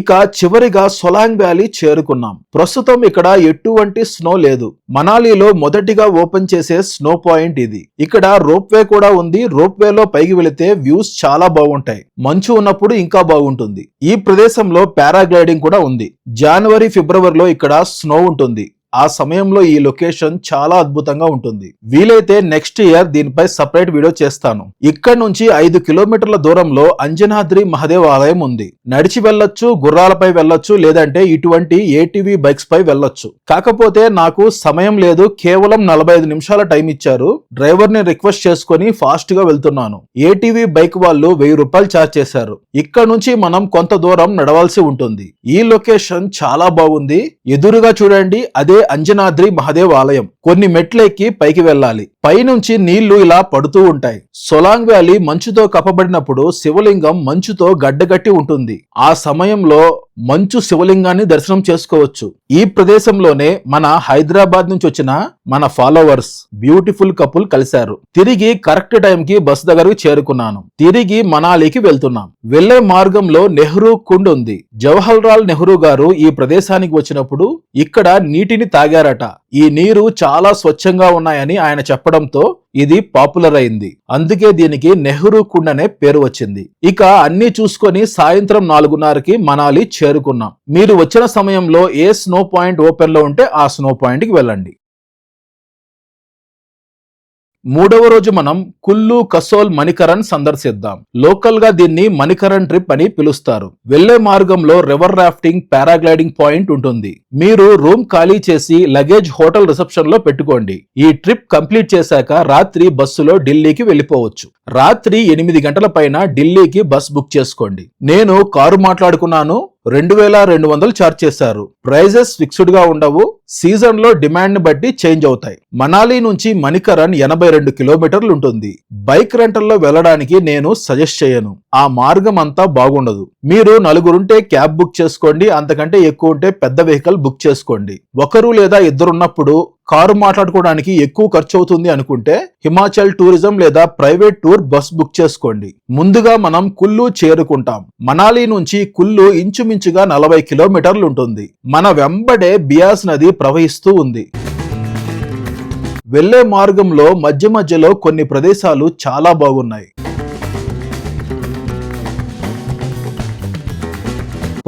ఇక చివరిగా సొలాంగ్ వ్యాలీ చేరుకున్నాం. ప్రస్తుతం ఇక్కడ ఎటువంటి స్నో లేదు. మనాలిలో మొదటిగా ఓపెన్ చేసే స్నో పాయింట్ ఇది. ఇక్కడ రోప్ వే కూడా ఉంది. రోప్ వేలో పైకి వెళితే వ్యూస్ చాలా బాగుంటాయి. మంచు ఉన్నప్పుడు ఇంకా బాగుంటుంది. ఈ ప్రదేశంలో పారాగ్లైడింగ్ కూడా ఉంది. జనవరి, ఫిబ్రవరిలో ఇక్కడ స్నో ఉంటుంది. ఆ సమయంలో ఈ లొకేషన్ చాలా అద్భుతంగా ఉంటుంది. వీలైతే నెక్స్ట్ ఇయర్ దీనిపై సపరేట్ వీడియో చేస్తాను. ఇక్కడ నుంచి 5 కిలోమీటర్ల దూరంలో అంజనాద్రి మహాదేవ్ ఆలయం ఉంది. నడిచి వెళ్ళొచ్చు, గుర్రాలపై వెళ్ళొచ్చు, లేదంటే ఇటువంటి ఏటీవీ బైక్స్ పై వెళ్ళొచ్చు. కాకపోతే నాకు సమయం లేదు. కేవలం 45 నిమిషాల టైం ఇచ్చారు. డ్రైవర్ ని రిక్వెస్ట్ చేసుకుని ఫాస్ట్ గా వెళ్తున్నాను. ఏటీవీ బైక్ వాళ్ళు 1000 రూపాయలు ఛార్జ్ చేశారు. ఇక్కడ నుంచి మనం కొంత దూరం నడవాల్సి ఉంటుంది. ఈ లొకేషన్ చాలా బాగుంది. ఎదురుగా చూడండి, అదే అంజనాద్రి మహాదేవ్ ఆలయం. కొన్ని మెట్లెక్కి పైకి వెళ్ళాలి. పైనుంచి నీళ్లు ఇలా పడుతూ ఉంటాయి. సొలాంగ్ వ్యాలీ మంచుతో కప్పబడినప్పుడు శివలింగం మంచుతో గడ్డగట్టి ఉంటుంది. ఆ సమయంలో మంచు శివలింగాన్ని దర్శనం చేసుకోవచ్చు. ఈ ప్రదేశంలోనే మన హైదరాబాద్ నుంచి వచ్చిన మన ఫాలోవర్స్ బ్యూటిఫుల్ కపుల్ కలిశారు. తిరిగి కరెక్ట్ టైం కి బస్ దగ్గరకు చేరుకున్నాను. తిరిగి మనాలికి వెళ్తున్నాం. వెళ్లే మార్గంలో నెహ్రూ కుండ్ ఉంది. జవహర్ లాల్ నెహ్రూ గారు ఈ ప్రదేశానికి వచ్చినప్పుడు ఇక్కడ నీటిని తాగారట. ఈ నీరు చాలా స్వచ్ఛంగా ఉన్నాయని ఆయన చెప్పడంతో ఇది పాపులర్ అయింది. అందుకే దీనికి నెహ్రూ కుండ్ అనే పేరు వచ్చింది. ఇక అన్ని చూసుకొని సాయంత్రం 4:30కి మనాలి చేరుకున్నాం. మీరు వచ్చిన సమయంలో ఏ స్నో పాయింట్ ఓపెన్ లో ఉంటే ఆ స్నో పాయింట్ కి వెళ్ళండి. మూడవ రోజు మనం కుల్లు, కసోల్, మణికరణ్ సందర్శిద్దాం. లోకల్ గా దీన్ని మణికరణ్ ట్రిప్ అని పిలుస్తారు. వెళ్లే మార్గంలో రివర్ రాఫ్టింగ్, పారాగ్లైడింగ్ పాయింట్ ఉంటుంది. మీరు రూమ్ ఖాళీ చేసి లగేజ్ హోటల్ రిసెప్షన్ లో పెట్టుకోండి. ఈ ట్రిప్ కంప్లీట్ చేశాక రాత్రి బస్సులో ఢిల్లీకి వెళ్లిపోవచ్చు. రాత్రి 8 గంటల పైన ఢిల్లీకి బస్ బుక్ చేసుకోండి. నేను కారు మాట్లాడుకున్నాను. 2200 ఛార్జ్ చేశారు. ప్రైజెస్ ఫిక్స్డ్ గా ఉండవు. సీజన్ లో డిమాండ్ ని బట్టి చేంజ్ అవుతాయి. మనాలి నుంచి మణికరణ్ 82 కిలోమీటర్లు ఉంటుంది. బైక్ రెంటల్లో వెళ్ళడానికి నేను సజెస్ట్ చేయను. ఆ మార్గం అంతా బాగుండదు. మీరు 4 ఉంటే క్యాబ్ బుక్ చేసుకోండి. అంతకంటే ఎక్కువ ఉంటే పెద్ద వెహికల్ బుక్ చేసుకోండి. ఒకరు లేదా ఇద్దరు ఉన్నప్పుడు కారు మాట్లాడుకోవడానికి ఎక్కువ ఖర్చు అవుతుంది అనుకుంటే హిమాచల్ టూరిజం లేదా ప్రైవేట్ టూర్ బస్ బుక్ చేసుకోండి. ముందుగా మనం కుల్లు చేరుకుంటాం. మనాలి నుంచి కుల్లు ఇంచుమించుగా 40 కిలోమీటర్లు ఉంటుంది. మన వెంబడే బియాస్ నది ప్రవహిస్తూ ఉంది. వెళ్లే మార్గంలో మధ్య మధ్యలో కొన్ని ప్రదేశాలు చాలా బాగున్నాయి.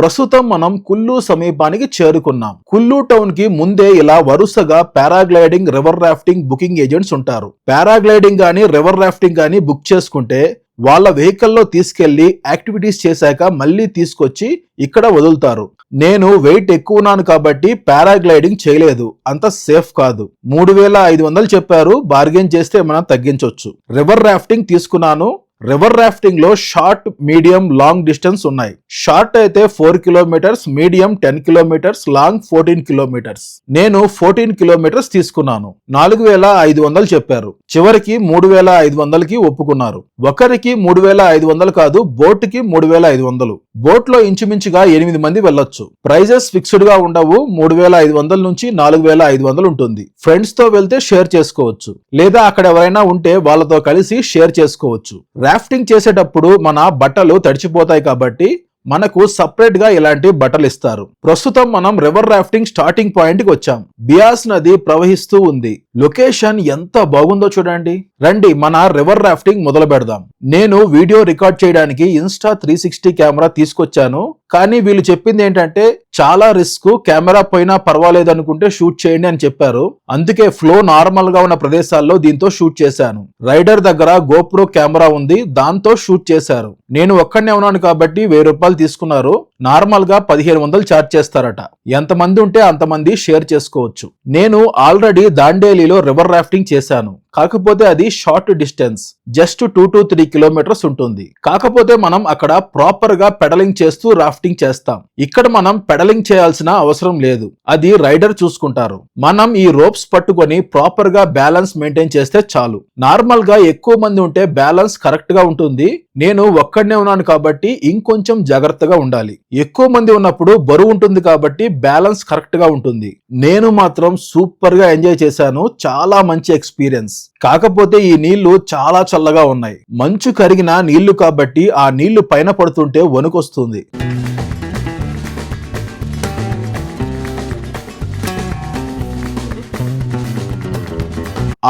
ప్రస్తుతం మనం కుల్లు సమీపానికి చేరుకున్నాం. కుల్లు టౌన్ కి ముందే ఇలా వరుసగా paragliding, river rafting booking agents ఉంటారు. పారాగ్లైడింగ్ గానీ రివర్ రాఫ్టింగ్ గానీ బుక్ చేసుకుంటే వాళ్ళ వెహికల్లో తీసుకెళ్లి యాక్టివిటీస్ చేశాక మళ్ళీ తీసుకొచ్చి ఇక్కడ వదులుతారు. నేను వెయిట్ ఎక్కువ ఉన్నాను కాబట్టి పారాగ్లైడింగ్ చేయలేదు. అంత సేఫ్ కాదు. 3500 చెప్పారు. బార్గెన్ చేస్తే మనం తగ్గించవచ్చు. రివర్ రాఫ్టింగ్ తీసుకున్నాను. రివర్ రాఫ్టింగ్ లో షార్ట్, మీడియం, లాంగ్ డిస్టెన్స్ ఉన్నాయి. షార్ట్ అయితే 4 kilometres, medium 10 kilometres, long 14 kilometres. నేను 14 కిలోమీటర్స్ తీసుకున్నాను. 4500 చెప్పారు. చివరికి 3500కి ఒప్పుకున్నారు. ఒకరికి 3500 కాదు, బోట్ కి 3500. బోట్ లో ఇంచుమించుగా 8 మంది వెళ్ళొచ్చు. ప్రైజెస్ ఫిక్స్డ్ గా ఉండవు. 3500 నుంచి 4500 ఉంటుంది. ఫ్రెండ్స్ తో వెళ్తే షేర్ చేసుకోవచ్చు, లేదా అక్కడ ఎవరైనా ఉంటే వాళ్ళతో కలిసి షేర్ చేసుకోవచ్చు. రాఫ్టింగ్ చేసేటప్పుడు మన బట్టలు తడిచిపోతాయి కాబట్టి మనకు సపరేట్ గా ఇలాంటి బట్టలు ఇస్తారు. ప్రస్తుతం మనం రివర్ రాఫ్టింగ్ స్టార్టింగ్ పాయింట్ కి వచ్చాం. బియాస్ నది ప్రవహిస్తూ ఉంది. లొకేషన్ ఎంత బాగుందో చూడండి. రండి మన రివర్ రాఫ్టింగ్ మొదలు పెడదాం. నేను వీడియో రికార్డ్ చేయడానికి ఇన్స్టా 360 కెమెరా తీసుకొచ్చాను. కానీ వీళ్ళు చెప్పింది ఏంటంటే చాలా రిస్క్, కెమెరా పోయినా పర్వాలేదు అనుకుంటే షూట్ చేయండి అని చెప్పారు. అందుకే ఫ్లో నార్మల్ గా ఉన్న ప్రదేశాల్లో దీంతో షూట్ చేశాను. రైడర్ దగ్గర గోప్రో కెమెరా ఉంది, దాంతో షూట్ చేశారు. నేను ఒక్కడనే ఉన్నాను కాబట్టి 1000 రూపాయలు తీసుకున్నారు. నార్మల్ గా 1500 ఛార్జ్ చేస్తారట. ఎంతమంది ఉంటే అంతమంది షేర్ చేసుకోవచ్చు. నేను ఆల్రెడీ దాండేలిలో రివర్ రాఫ్టింగ్ చేశాను. కాకపోతే అది short distance, just 2 to 3 kilometres ఉంటుంది. కాకపోతే మనం అక్కడ ప్రాపర్ గా పెడలింగ్ చేస్తూ రాఫ్టింగ్ చేస్తాం. ఇక్కడ మనం పెడలింగ్ చేయాల్సిన అవసరం లేదు, అది రైడర్ చూసుకుంటారు. మనం ఈ రోప్స్ పట్టుకొని ప్రాపర్ గా బ్యాలెన్స్ మెయింటైన్ చేస్తే చాలు. నార్మల్ గా ఎక్కువ మంది ఉంటే బ్యాలెన్స్ కరెక్ట్ గా ఉంటుంది. నేను ఒక్కడనే ఉన్నాను కాబట్టి ఇంకొంచెం జాగ్రత్తగా ఉండాలి. ఎక్కువ మంది ఉన్నప్పుడు బరువు ఉంటుంది కాబట్టి బ్యాలెన్స్ కరెక్ట్ గా ఉంటుంది. నేను మాత్రం సూపర్ గా ఎంజాయ్ చేశాను. చాలా మంచి ఎక్స్పీరియన్స్. కాకపోతే ఈ నీళ్లు చాలా చల్లగా ఉన్నాయి. మంచు కరిగిన నీళ్లు కాబట్టి ఆ నీళ్లు పైన పడుతుంటే వణుకొస్తుంది.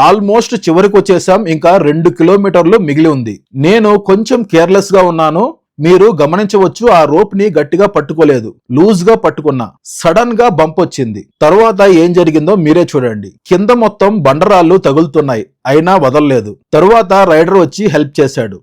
ఆల్మోస్ట్ చివరికి వచ్చేసాం. ఇంకా 2 కిలోమీటర్లు మిగిలి ఉంది. నేను కొంచెం కేర్లెస్ గా ఉన్నాను. మీరు గమనించవచ్చు, ఆ రోప్ ని గట్టిగా పట్టుకోలేదు, లూజ్ గా పట్టుకున్నా. సడన్ గా బంప్ వచ్చింది. తరువాత ఏం జరిగిందో మీరే చూడండి. కింద మొత్తం బండరాళ్ళు తగులుతున్నాయి, అయినా వదలలేదు. తరువాత రైడర్ వచ్చి హెల్ప్ చేశాడు.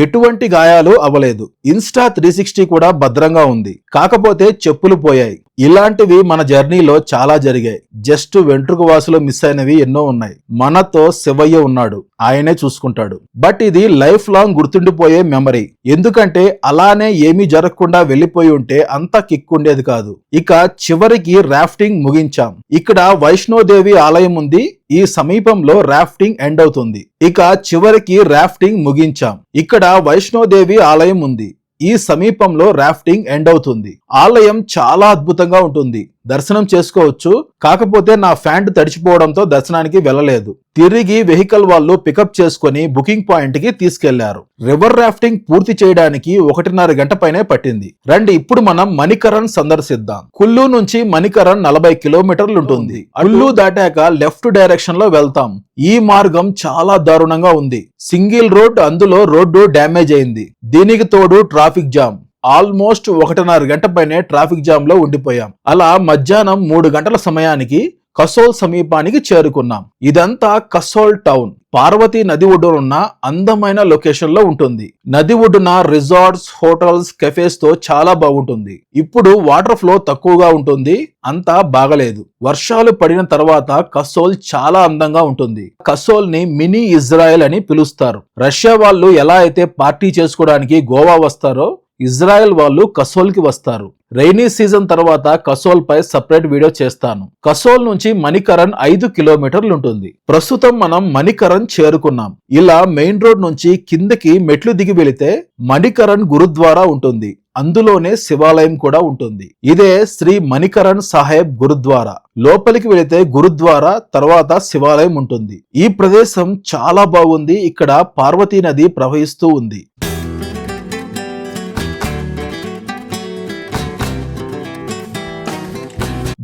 ఎటువంటి గాయాలు అవ్వలేదు. ఇన్స్టా 360 కూడా భద్రంగా ఉంది. కాకపోతే చెప్పులు పోయాయి. ఇలాంటివి మన జర్నీలో చాలా జరిగాయి. జస్ట్ వెంట్రుక వాసులు మిస్ అయినవి ఎన్నో ఉన్నాయి. మనతో శివయ్య ఉన్నాడు, ఆయనే చూసుకుంటాడు. బట్ ఇది లైఫ్ లాంగ్ గుర్తుండిపోయే మెమరీ. ఎందుకంటే అలానే ఏమీ జరగకుండా వెళ్లిపోయి ఉంటే అంత కిక్ ఉండేది కాదు. ఇక చివరికి రాఫ్టింగ్ ముగించాం. ఇక్కడ వైష్ణోదేవి ఆలయం ఉంది. ఈ సమీపంలో రాఫ్టింగ్ ఎండ్ అవుతుంది. ఇక చివరికి రాఫ్టింగ్ ముగించాం. ఇక్కడ వైష్ణోదేవి ఆలయం ఉంది. ఈ సమీపంలో రాఫ్టింగ్ ఎండ్ అవుతుంది. ఆలయం చాలా అద్భుతంగా ఉంటుంది, దర్శనం చేసుకోవచ్చు. కాకపోతే నా ప్యాంట్ తడిచిపోవడంతో దర్శనానికి వెళ్ళలేదు. తిరిగి వెహికల్ వాళ్ళు పికప్ చేసుకుని బుకింగ్ పాయింట్ కి తీసుకెళ్లారు. రివర్ రాఫ్టింగ్ పూర్తి చేయడానికి 1.5 గంట పైనే పట్టింది. రండి ఇప్పుడు మనం మణికరణ్ సందర్శిద్దాం. కుల్లు నుంచి మణికరణ్ 40 కిలోమీటర్లు ఉంటుంది. కుల్లు దాటాక లెఫ్ట్ డైరెక్షన్ లో వెళ్తాం. ఈ మార్గం చాలా దారుణంగా ఉంది. సింగిల్ రోడ్, అందులో రోడ్డు డ్యామేజ్ అయింది. దీనికి తోడు ట్రాఫిక్ జామ్. ఆల్మోస్ట్ 1.5 గంట పైనే ట్రాఫిక్ జామ్ లో ఉండిపోయాం. అలా మధ్యాహ్నం 3 గంటల సమయానికి కసోల్ సమీపానికి చేరుకున్నాం. ఇదంతా కసోల్ టౌన్. పార్వతీ నది ఒడ్డునున్న అందమైన లొకేషన్ లో ఉంటుంది. నది ఒడ్డున రిసార్ట్స్, హోటల్స్, కెఫేస్ తో చాలా బాగుంటుంది. ఇప్పుడు వాటర్ ఫ్లో తక్కువగా ఉంటుంది, అంతా బాగలేదు. వర్షాలు పడిన తర్వాత కసోల్ చాలా అందంగా ఉంటుంది. కసోల్ ని మినీ ఇజ్రాయెల్ అని పిలుస్తారు. రష్యా వాళ్ళు ఎలా అయితే పార్టీ చేసుకోవడానికి గోవా వస్తారో, ఇజ్రాయెల్ వాళ్ళు కసోల్ కి వస్తారు. రైనీ సీజన్ తర్వాత కసోల్ పై సపరేట్ వీడియో చేస్తాను. కసోల్ నుంచి మణికరణ్ 5 కిలోమీటర్లు ఉంటుంది. ప్రస్తుతం మనం మణికరణ్ చేరుకున్నాం. ఇలా మెయిన్ రోడ్ నుంచి కిందకి మెట్లు దిగి వెళితే మణికరణ్ గురుద్వారా ఉంటుంది. అందులోనే శివాలయం కూడా ఉంటుంది. ఇదే శ్రీ మణికరణ్ సాహెబ్ గురుద్వారా. లోపలికి వెళితే గురుద్వారా, తర్వాత శివాలయం ఉంటుంది. ఈ ప్రదేశం చాలా బాగుంది. ఇక్కడ పార్వతీ నది ప్రవహిస్తూ ఉంది.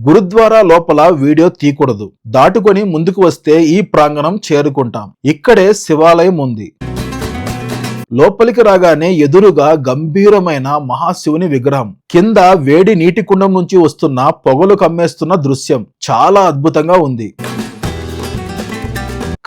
గురుద్వారా లోపల వీడియో తీయకూడదు. దాటుకొని ముందుకు వస్తే ఈ ప్రాంగణం చేరుకుంటాం. ఇక్కడే శివాలయం ఉంది. లోపలికి రాగానే ఎదురుగా గంభీరమైన మహాశివుని విగ్రహం. కింద వేడి నీటి కుండం నుంచి వస్తున్న పొగలు కమ్మేస్తున్న దృశ్యం చాలా అద్భుతంగా ఉంది.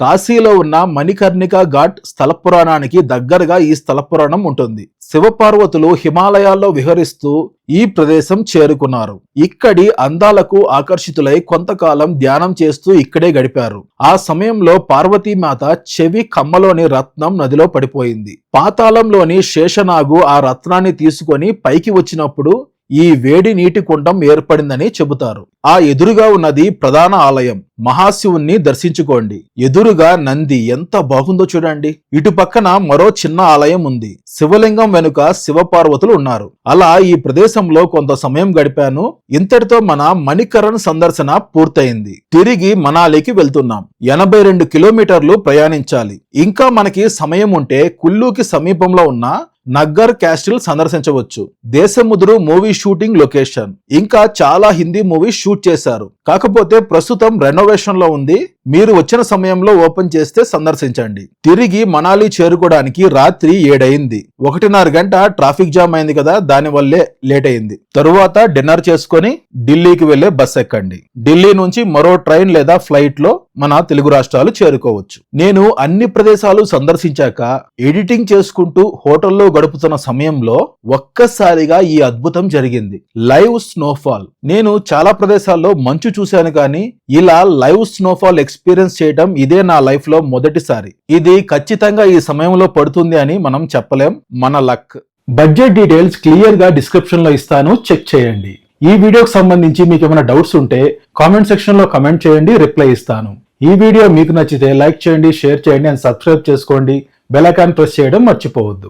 కాశీలో ఉన్న మణికర్ణికా ఘాట్ స్థల పురాణానికి దగ్గరగా ఈ స్థల పురాణం ఉంటుంది. శివపార్వతులు హిమాలయాల్లో విహరిస్తూ ఈ ప్రదేశం చేరుకున్నారు. ఇక్కడి అందాలకు ఆకర్షితులై కొంతకాలం ధ్యానం చేస్తూ ఇక్కడే గడిపారు. ఆ సమయంలో పార్వతీమాత చెవి కమ్మలోని రత్నం నదిలో పడిపోయింది. పాతాళంలోని శేషనాగు ఆ రత్నాన్ని తీసుకొని పైకి వచ్చినప్పుడు ఈ వేడి నీటి కుండం ఏర్పడిందని చెబుతారు. ఆ ఎదురుగా ఉన్నది ప్రధాన ఆలయం. మహాశివుణ్ణి దర్శించుకోండి. ఎదురుగా నంది ఎంత బాగుందో చూడండి. ఇటు పక్కన మరో చిన్న ఆలయం ఉంది. శివలింగం వెనుక శివపార్వతులు ఉన్నారు. అలా ఈ ప్రదేశంలో కొంత సమయం గడిపాను. ఇంతటితో మన మణికరణ్ సందర్శన పూర్తయింది. తిరిగి మనాలికి వెళ్తున్నాం. 82 కిలోమీటర్లు ప్రయాణించాలి. ఇంకా మనకి సమయం ఉంటే కుల్లూకి సమీపంలో ఉన్న నగ్గర్ క్యాస్టిల్ సందర్శించవచ్చు. Desamuduru movie shooting location. ఇంకా చాలా హిందీ మూవీస్ షూట్ చేశారు. కాకపోతే ప్రస్తుతం రెనోవేషన్ లో ఉంది. మీరు వచ్చిన సమయంలో ఓపెన్ చేస్తే సందర్శించండి. తిరిగి మనాలి చేరుకోవడానికి రాత్రి 7 అయింది. 1:30 గంట ట్రాఫిక్ జామ్ అయింది కదా, దాని వల్లే లేట్ అయింది. తరువాత డిన్నర్ చేసుకుని ఢిల్లీకి వెళ్లే బస్ ఎక్కండి. ఢిల్లీ నుంచి మరో ట్రైన్ లేదా ఫ్లైట్ లో మన తెలుగు రాష్ట్రాలు చేరుకోవచ్చు. నేను అన్ని ప్రదేశాలు సందర్శించాక ఎడిటింగ్ చేసుకుంటూ హోటల్లో గడుపుతున్న సమయంలో ఒక్కసారిగా ఈ అద్భుతం జరిగింది. Live snowfall. నేను చాలా ప్రదేశాల్లో మంచు చూశాను, కానీ ఇలా లైవ్ స్నోఫాల్ ఎక్స్పీరియన్స్ చేయడం ఇదే నా లైఫ్ లో మొదటిసారి. ఇది ఖచ్చితంగా ఈ సమయంలో పడుతుంది అని మనం చెప్పలేం, మన లక్. బడ్జెట్ డీటెయిల్స్ క్లియర్ గా డిస్క్రిప్షన్ లో ఇస్తాను, చెక్ చేయండి. ఈ వీడియోకి సంబంధించి మీకు ఏమైనా డౌట్స్ ఉంటే కామెంట్ సెక్షన్ లో కామెంట్ చేయండి, రిప్లై ఇస్తాను. ఈ వీడియో మీకు నచ్చితే లైక్ చేయండి, షేర్ చేయండి అండ్ సబ్స్క్రైబ్ చేసుకోండి. బెల్ ఐకాన్ ప్రెస్ చేయడం మర్చిపోవద్దు.